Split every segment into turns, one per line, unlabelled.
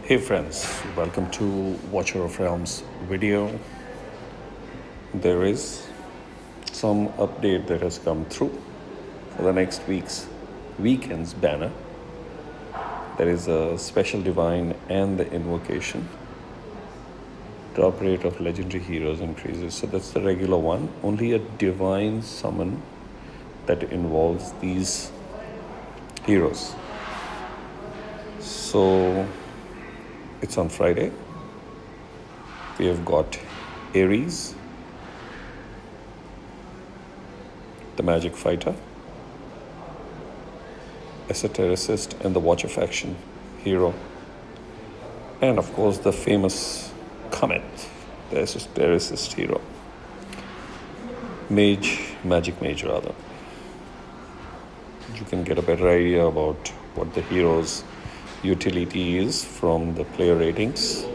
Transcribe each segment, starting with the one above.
Hey friends, welcome to Watcher of Realms video. There is some update that has come through for the next weekend's banner. There is a special divine and the invocation. Drop rate of legendary heroes increases. So that's the regular one. Only a divine summon that involves these heroes. So it's on Friday. We have got Aeris, the magic fighter, esotericist and the Watcher faction hero, and of course the famous Khamet, the esotericist hero. Magic mage rather. You can get a better idea about what the hero's utility is from the player ratings.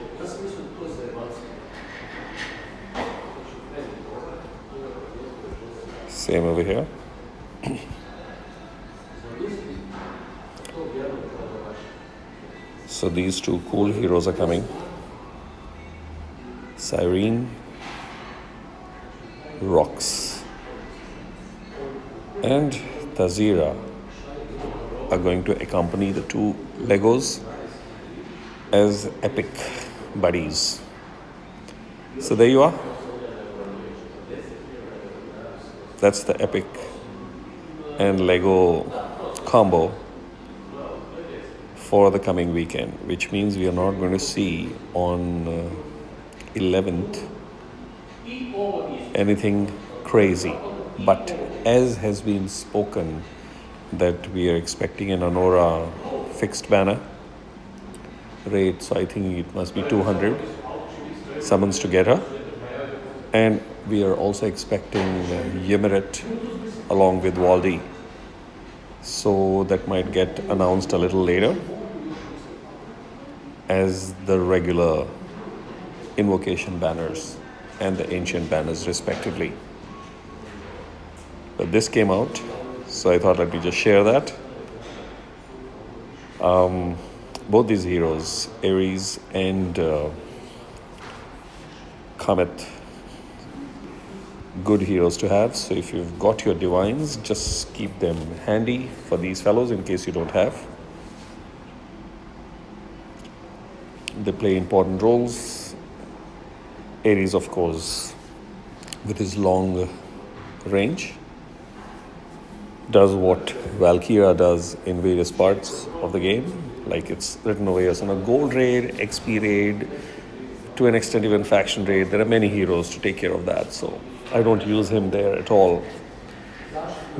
Same over here. So these two cool heroes are coming. Cyrene, Rox, and Tazira are going to accompany the two Legos as epic buddies. So there you are. That's the epic and Lego combo for the coming weekend, which means we are not going to see on 11th anything crazy. But as has been spoken, that we are expecting an Anora fixed banner rate, so I think it must be 200 summons to get her. And we are also expecting Ymeret along with Waldi. So that might get announced a little later as the regular invocation banners and the ancient banners respectively. But this came out, so I thought let me just share that. Both these heroes, Aeris and Khamet, good heroes to have. So if you've got your divines, just keep them handy for these fellows in case you don't have. They play important roles. Aeris, of course, with his long range, does what Valkyria does in various parts of the game. Like it's written over here, so on a gold raid, XP raid, to an extent even faction raid. There are many heroes to take care of that, so I don't use him there at all.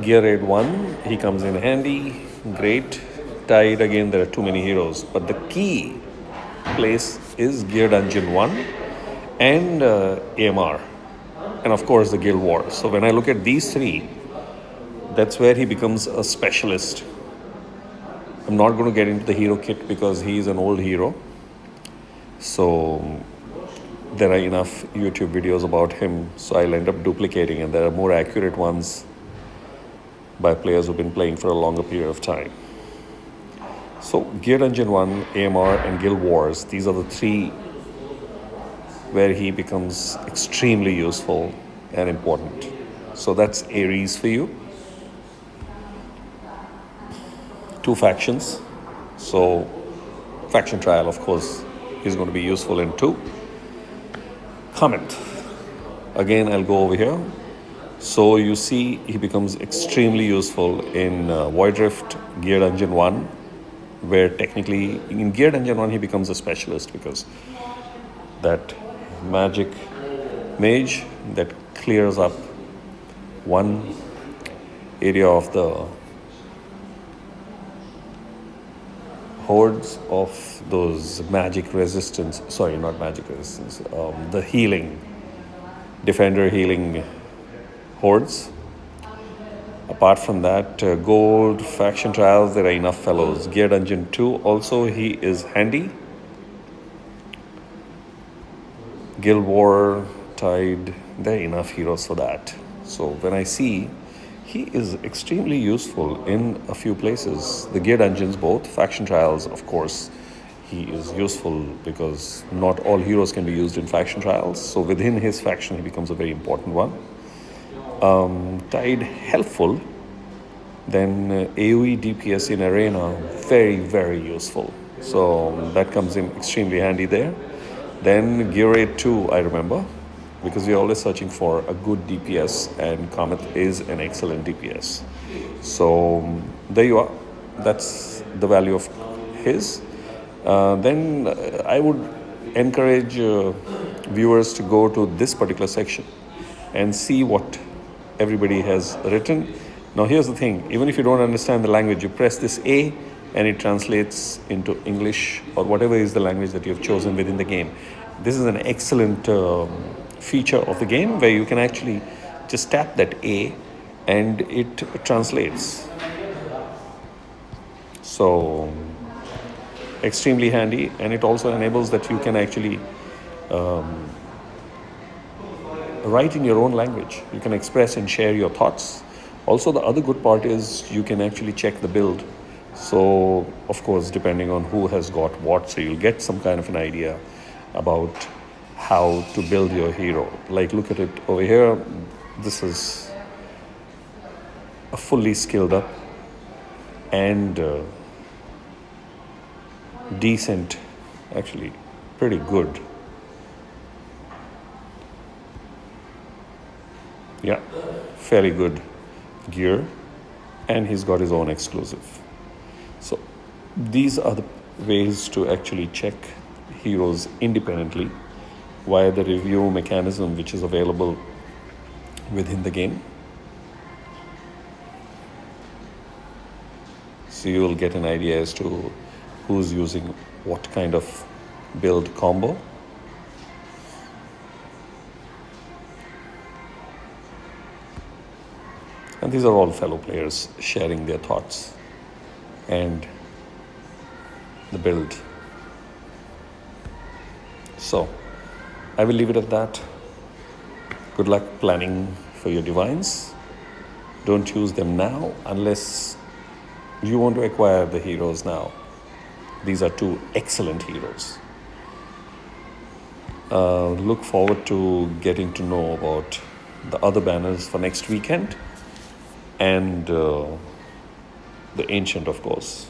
Gear raid 1, he comes in handy, great. Tide, again, there are too many heroes. But the key place is Gear Dungeon 1 and AMR. And of course the Guild War. So when I look at these three, that's where he becomes a specialist. I'm not going to get into the hero kit because he's an old hero. So there are enough YouTube videos about him, so I'll end up duplicating, and there are more accurate ones by players who've been playing for a longer period of time. So Gear Dungeon 1, AMR, and Guild Wars, these are the three where he becomes extremely useful and important. So that's Aeris for you. Two factions. So faction trial, of course, is going to be useful in 2. Khamet. Again, I'll go over here. So you see he becomes extremely useful in Void Rift, Gear Dungeon 1, where technically in Gear Dungeon 1 he becomes a specialist because that magic mage that clears up one area of the hordes of those magic resistance, the healing, defender healing hordes. Apart from that, gold, faction trials, there are enough fellows. Gear Dungeon 2, also he is handy. Guild War, Tide, there are enough heroes for that. So when I see he is extremely useful in a few places. The gear dungeons, both faction trials, of course, he is useful because not all heroes can be used in faction trials. So within his faction, he becomes a very important one. Tide helpful, then AoE DPS in arena, very, very useful. So that comes in extremely handy there. Then Gear 8 2, I remember, because we're always searching for a good DPS, and Khamet is an excellent DPS. So there you are. That's the value of his. Then I would encourage viewers to go to this particular section and see what everybody has written. Now here's the thing, even if you don't understand the language, you press this A and it translates into English or whatever is the language that you've chosen within the game. This is an excellent feature of the game where you can actually just tap that A and it translates. So extremely handy, and it also enables that you can actually write in your own language. You can express and share your thoughts. Also, the other good part is you can actually check the build. So, of course, depending on who has got what, so you'll get some kind of an idea about how to build your hero. Like, look at it over here. This is a fully skilled up and decent, actually pretty good. Yeah, fairly good gear, and he's got his own exclusive. So these are the ways to actually check heroes independently via the review mechanism which is available within the game. So you will get an idea as to who's using what kind of build combo. And these are all fellow players sharing their thoughts and the build. So I will leave it at that. Good luck planning for your divines. Don't use them now unless you want to acquire the heroes now. These are two excellent heroes. Look forward to getting to know about the other banners for next weekend, and the Ancient, of course.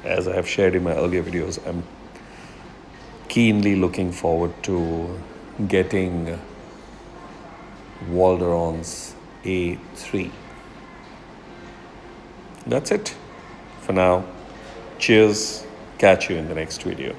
As I have shared in my earlier videos, I'm keenly looking forward to getting Walderon's A3. That's it for now. Cheers. Catch you in the next video.